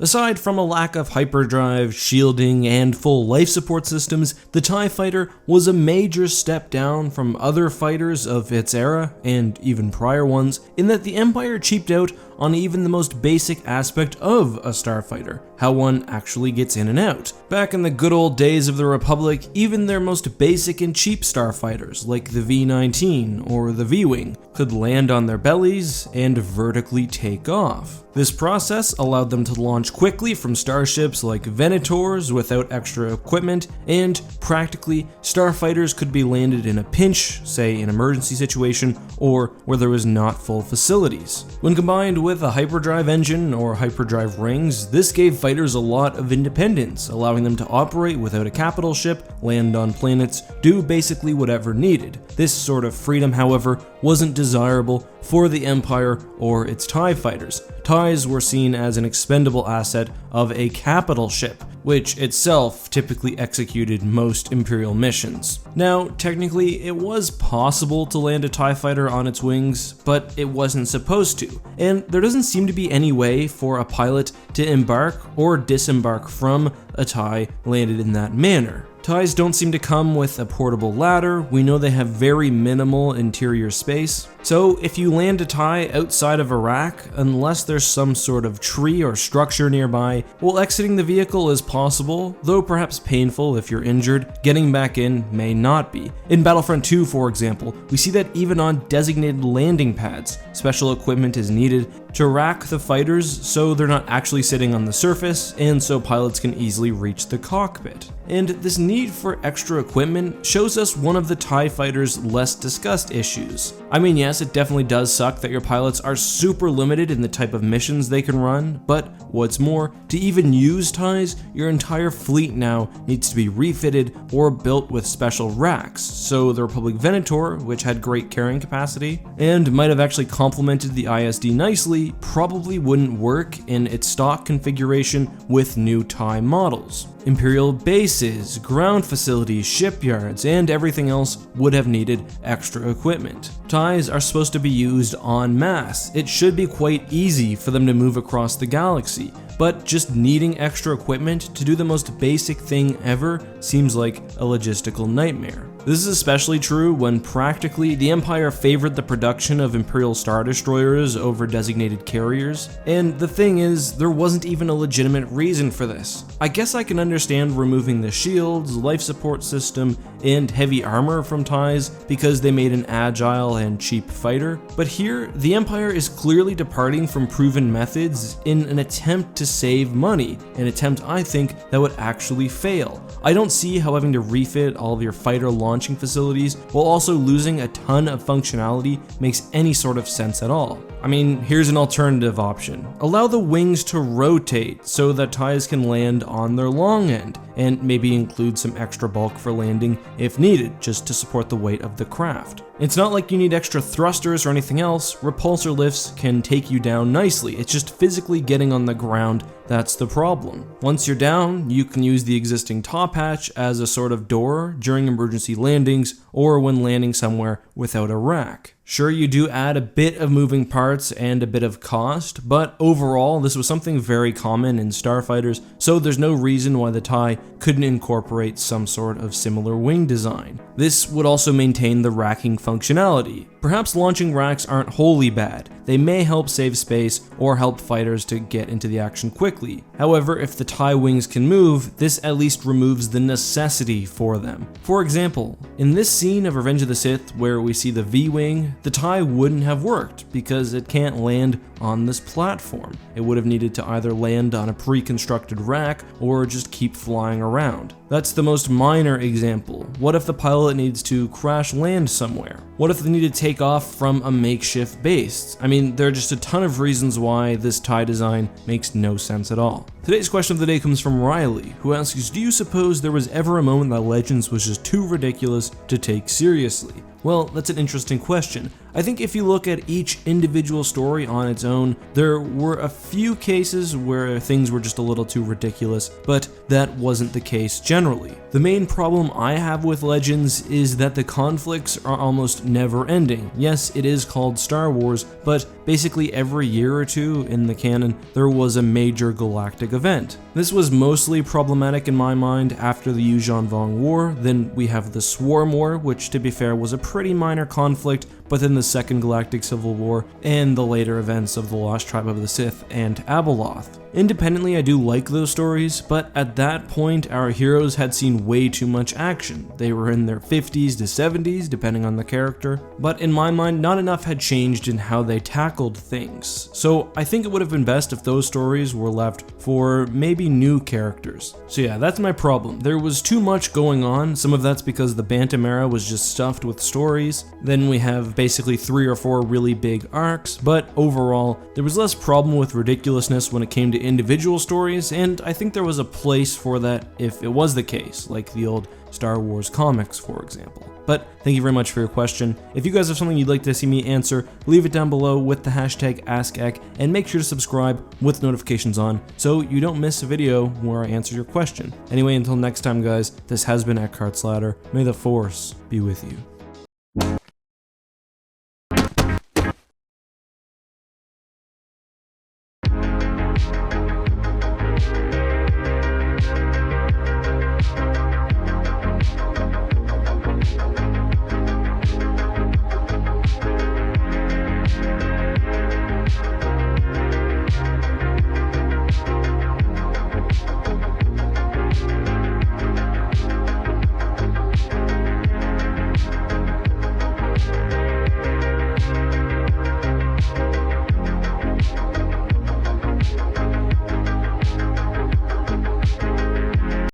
Aside from a lack of hyperdrive, shielding, and full life support systems, the TIE fighter was a major step down from other fighters of its era, and even prior ones, in that the Empire cheaped out on even the most basic aspect of a starfighter, how one actually gets in and out. Back in the good old days of the Republic, even their most basic and cheap starfighters, like the V-19 or the V-Wing, could land on their bellies and vertically take off. This process allowed them to launch quickly from starships like Venators without extra equipment, and practically, starfighters could be landed in a pinch, say an emergency situation, or where there was not full facilities. When combined with a hyperdrive engine or hyperdrive rings, this gave fighters a lot of independence, allowing them to operate without a capital ship, land on planets, do basically whatever needed. This sort of freedom, however, wasn't desirable for the Empire or its TIE fighters. TIEs were seen as an expendable asset of a capital ship, which itself typically executed most Imperial missions. Now, technically, it was possible to land a TIE fighter on its wings, but it wasn't supposed to, and there doesn't seem to be any way for a pilot to embark or disembark from a TIE landed in that manner. TIEs don't seem to come with a portable ladder. We know they have very minimal interior space. So if you land a TIE outside of a rack, unless there's some sort of tree or structure nearby, well, exiting the vehicle is possible, though perhaps painful if you're injured. Getting back in may not be. In Battlefront 2, for example, we see that even on designated landing pads, special equipment is needed to rack the fighters so they're not actually sitting on the surface, and so pilots can easily reach the cockpit. And this need for extra equipment shows us one of the TIE fighters' less discussed issues. I mean, yes, it definitely does suck that your pilots are super limited in the type of missions they can run, but what's more, to even use TIEs, your entire fleet now needs to be refitted or built with special racks. So the Republic Venator, which had great carrying capacity and might have actually complemented the ISD nicely, probably wouldn't work in its stock configuration with new TIE models. Imperial bases, ground facilities, shipyards, and everything else would have needed extra equipment. TIEs are supposed to be used en masse. It should be quite easy for them to move across the galaxy, but just needing extra equipment to do the most basic thing ever seems like a logistical nightmare. This is especially true when practically the Empire favored the production of Imperial Star Destroyers over designated carriers, and the thing is, there wasn't even a legitimate reason for this. I guess I can understand removing the shields, life support system, and heavy armor from TIEs because they made an agile and cheap fighter, but here, the Empire is clearly departing from proven methods in an attempt to save money, an attempt I think that would actually fail. I don't see how having to refit all of your fighter launching facilities while also losing a ton of functionality makes any sort of sense at all. I mean, here's an alternative option. Allow the wings to rotate so that TIEs can land on their long end, and maybe include some extra bulk for landing if needed, just to support the weight of the craft. It's not like you need extra thrusters or anything else. Repulsor lifts can take you down nicely. It's just physically getting on the ground that's the problem. Once you're down, you can use the existing top hatch as a sort of door during emergency landings or when landing somewhere without a rack. Sure, you do add a bit of moving parts and a bit of cost, but overall, this was something very common in starfighters, so there's no reason why the TIE couldn't incorporate some sort of similar wing design. This would also maintain the racking functionality. Perhaps launching racks aren't wholly bad. They may help save space or help fighters to get into the action quickly. However, if the TIE wings can move, this at least removes the necessity for them. For example, in this scene of Revenge of the Sith where we see the V-Wing, the TIE wouldn't have worked because it can't land on this platform. It would have needed to either land on a pre-constructed rack or just keep flying around. That's the most minor example. What if the pilot needs to crash land somewhere? What if they need to take off from a makeshift base? I mean, there are just a ton of reasons why this TIE design makes no sense at all. Today's question of the day comes from Riley, who asks, do you suppose there was ever a moment that Legends was just too ridiculous to take seriously? Well, that's an interesting question. I think if you look at each individual story on its own, there were a few cases where things were just a little too ridiculous, but that wasn't the case generally. The main problem I have with Legends is that the conflicts are almost never ending. Yes, it is called Star Wars, but basically every year or two in the canon, there was a major galactic event. This was mostly problematic in my mind after the Yuuzhan Vong War. Then we have the Swarm War, which to be fair was a pretty minor conflict, but then the Second Galactic Civil War, and the later events of the Lost Tribe of the Sith and Abeloth. Independently, I do like those stories, but at that point, our heroes had seen way too much action. They were in their 50s to 70s, depending on the character, but in my mind, not enough had changed in how they tackled things. So I think it would have been best if those stories were left for maybe new characters. So yeah, that's my problem. There was too much going on. Some of that's because the Bantam era was just stuffed with stories. Then we have basically 3 or 4 really big arcs, but overall, there was less problem with ridiculousness when it came to individual stories, and I think there was a place for that if it was the case, like the old Star Wars comics, for example. But thank you very much for your question. If you guys have something you'd like to see me answer, leave it down below with the hashtag AskEck, and make sure to subscribe with notifications on so you don't miss a video where I answer your question. Anyway, until next time guys, this has been EckhartsLadder. May the Force be with you.